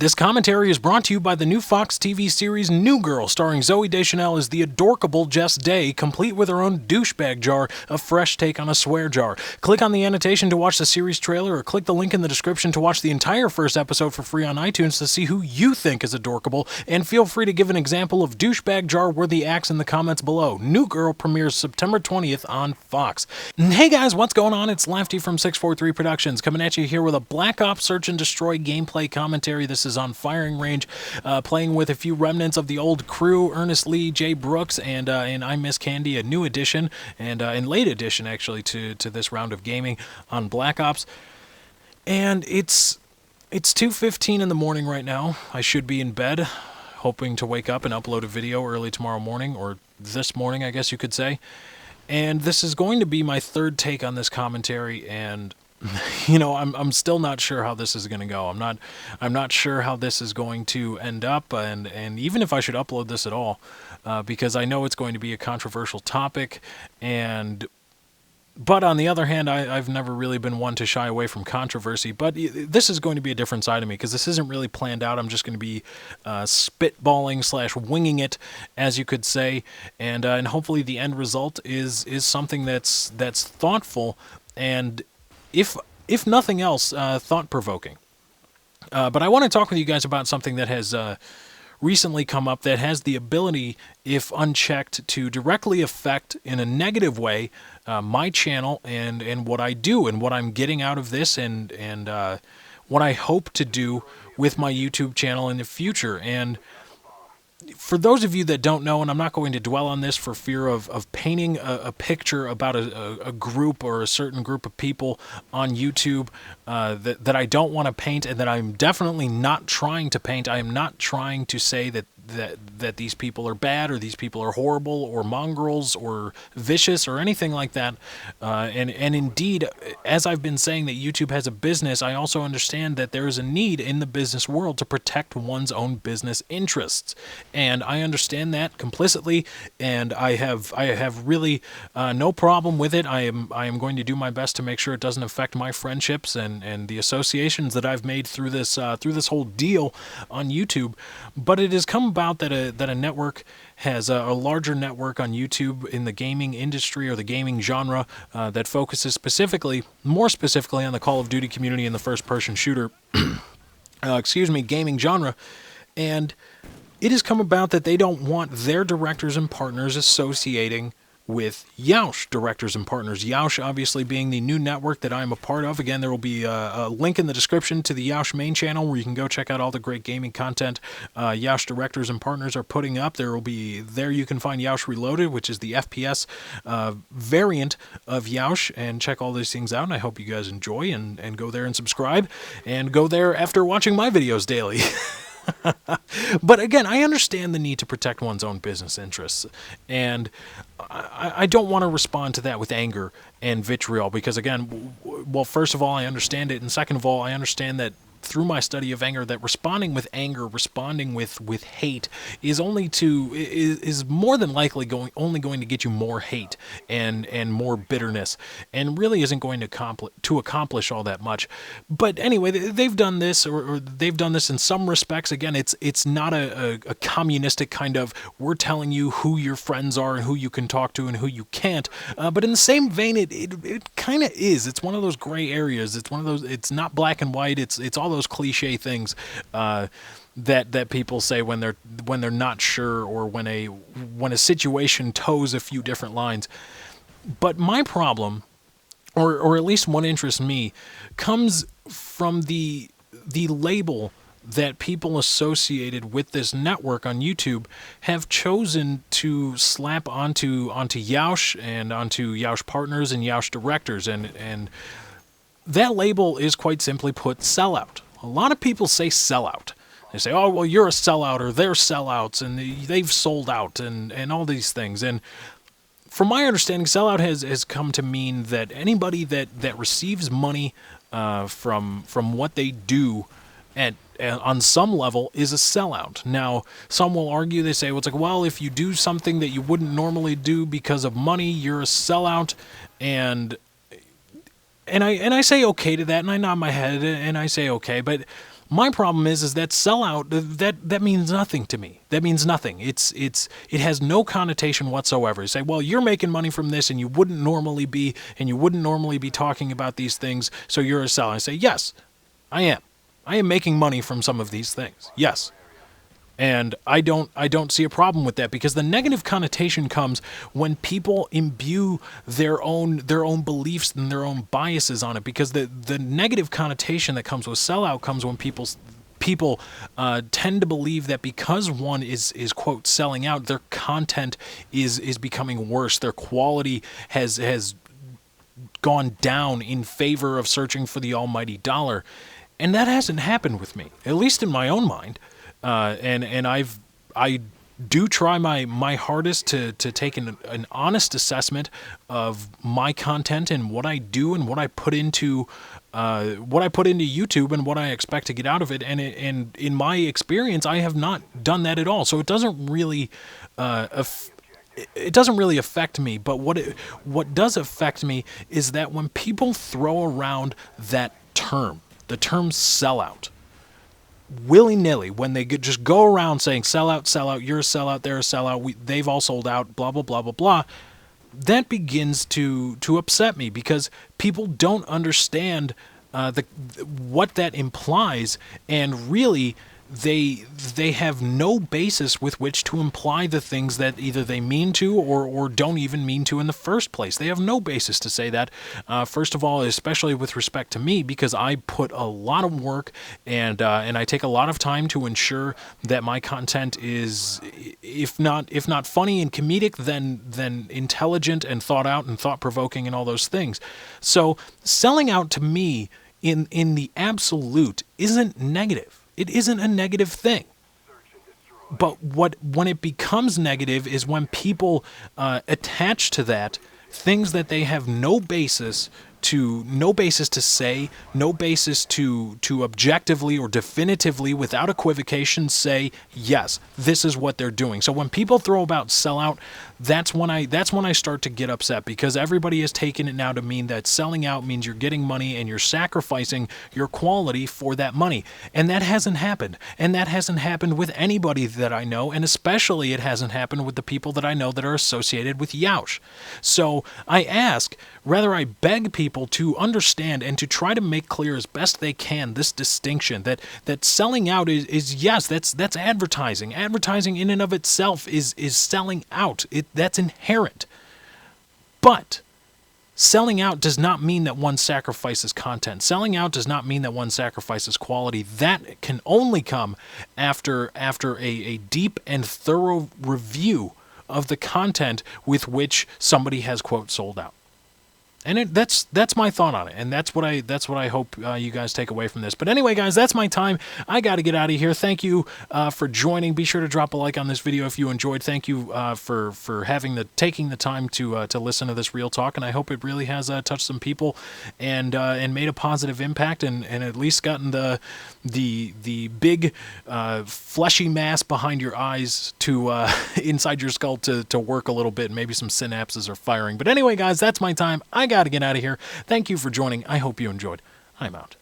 This commentary is brought to you by the new Fox TV series New Girl, starring Zooey Deschanel as the adorkable Jess Day, complete with her own douchebag jar, a fresh take on a swear jar. Click on the annotation to watch the series trailer, or click the link in the description to watch the entire first episode for free on iTunes to see who you think is adorkable, and feel free to give an example of douchebag jar-worthy acts in the comments below. New Girl premieres September 20th on Fox. Hey guys, what's going on? It's Lefty from 643 Productions, coming at you here with a Black Ops Search and Destroy gameplay commentary. This is on firing range, playing with a few remnants of the old crew, Ernest Lee, Jay Brooks, and I Miss Candy, a new addition, and late addition actually to this round of gaming on Black Ops. And it's 2:15 in the morning right now. I should be in bed, hoping to wake up and upload a video early tomorrow morning, or this morning I guess you could say. And this is going to be my third take on this commentary, and you know, I'm still not sure how this is going to go. I'm not sure how this is going to end up, and even if I should upload this at all, because I know it's going to be a controversial topic, but on the other hand, I've never really been one to shy away from controversy. But this is going to be a different side of me, because this isn't really planned out. I'm just going to be spitballing / winging it, as you could say, and hopefully the end result is something that's thoughtful and, if nothing else, thought-provoking. But I want to talk with you guys about something that has recently come up that has the ability, if unchecked, to directly affect in a negative way my channel and what I do and what I'm getting out of this and what I hope to do with my YouTube channel in the future. And for those of you that don't know, and I'm not going to dwell on this for fear of painting a picture about a group or a certain group of people on YouTube that I don't want to paint, and that I'm definitely not trying to paint. I am not trying to say that these people are bad, or these people are horrible, or mongrels, or vicious, or anything like that. And indeed, as I've been saying that YouTube has a business, I also understand that there is a need in the business world to protect one's own business interests. And I understand that complicitly, and I have really no problem with it. I am going to do my best to make sure it doesn't affect my friendships and the associations that I've made through this whole deal on YouTube. But it has come about that a network has a larger network on YouTube in the gaming industry, or the gaming genre, that focuses more specifically on the Call of Duty community and the first-person shooter gaming genre. And it has come about that they don't want their directors and partners associating with Yeousch directors and partners. Yeousch obviously being the new network that I'm a part of. Again, there will be a link in the description to the Yeousch main channel where you can go check out all the great gaming content Yeousch directors and partners are putting up. There you can find Yeousch Reloaded, which is the FPS variant of Yeousch, and check all these things out. And I hope you guys enjoy and go there and subscribe, and go there after watching my videos daily. But again, I understand the need to protect one's own business interests, and I don't want to respond to that with anger and vitriol, because again, well, first of all, I understand it, and second of all, I understand that through my study of anger, that responding with anger, responding with hate is more than likely only going to get you more hate and more bitterness, and really isn't going to accomplish all that much. But anyway, they've done this, or they've done this in some respects. Again, it's not a communistic kind of, we're telling you who your friends are and who you can talk to and who you can't. But in the same vein, it kind of is. It's one of those gray areas. It's one of those. It's not black and white. It's all those cliche things that people say when they're not sure, or when a situation toes a few different lines. But my problem, or at least what interests me, comes from the label that people associated with this network on YouTube have chosen to slap onto Yeousch and onto Yeousch partners and Yeousch directors, and that label is quite simply put sellout. A lot of people say sellout. They say, oh, well, you're a sellout, or they're sellouts, and they've sold out, and all these things. And from my understanding, sellout has come to mean that anybody that receives money from what they do on some level is a sellout. Now, some will argue, they say, well, it's like, well, if you do something that you wouldn't normally do because of money, you're a sellout, and I say okay to that, and I nod my head, and I say okay, but My problem is that sellout, that means nothing to me. That means nothing. It has no connotation whatsoever. You say, well, you're making money from this, and you wouldn't normally be talking about these things, so you're a sellout. I say, yes, I am. I am making money from some of these things. Yes. And I don't see a problem with that, because the negative connotation comes when people imbue their own beliefs and their own biases on it, because the negative connotation that comes with sellout comes when people tend to believe that because one is quote selling out, their content is becoming worse, their quality has gone down in favor of searching for the almighty dollar. And that hasn't happened with me, at least in my own mind. And I do try my hardest to take an honest assessment of my content and what I do and what I put into YouTube and what I expect to get out of it. And in my experience, I have not done that at all. So it doesn't really affect me. But what does affect me is that when people throw around that term, the term sellout, willy-nilly, when they just go around saying sellout, you're a sellout, they're a sellout, they've all sold out, blah, blah, blah, blah, blah, that begins to upset me, because people don't understand what that implies, and really they have no basis with which to imply the things that either they mean to or don't even mean to in the first place. They have no basis to say that, first of all, especially with respect to me, because I put a lot of work and I take a lot of time to ensure that my content is, if not funny and comedic, then intelligent and thought out and thought-provoking and all those things. So selling out to me in the absolute isn't negative. It isn't a negative thing. But when it becomes negative is when people attach to that things that they have no basis to say, no basis to objectively or definitively, without equivocation, say, yes, this is what they're doing. So when people throw about sellout, that's when I start to get upset, because everybody has taken it now to mean that selling out means you're getting money and you're sacrificing your quality for that money. And that hasn't happened. And that hasn't happened with anybody that I know, and especially it hasn't happened with the people that I know that are associated with Yeousch. So I I beg people to understand and to try to make clear as best they can this distinction that selling out is yes, that's advertising. Advertising in and of itself is selling out. That's inherent. But selling out does not mean that one sacrifices content. Selling out does not mean that one sacrifices quality. That can only come after a deep and thorough review of the content with which somebody has, quote, sold out. And that's my thought on it, and that's what I hope you guys take away from this. But anyway, guys, that's my time. I got to get out of here. Thank you for joining. Be sure to drop a like on this video if you enjoyed. Thank you for taking the time to listen to this real talk, and I hope it really has touched some people and made a positive impact, and at least gotten the big fleshy mass behind your eyes to inside your skull to work a little bit. Maybe some synapses are firing. But anyway, guys, that's my time. I got to get out of here. Thank you for joining. I hope you enjoyed. I'm out.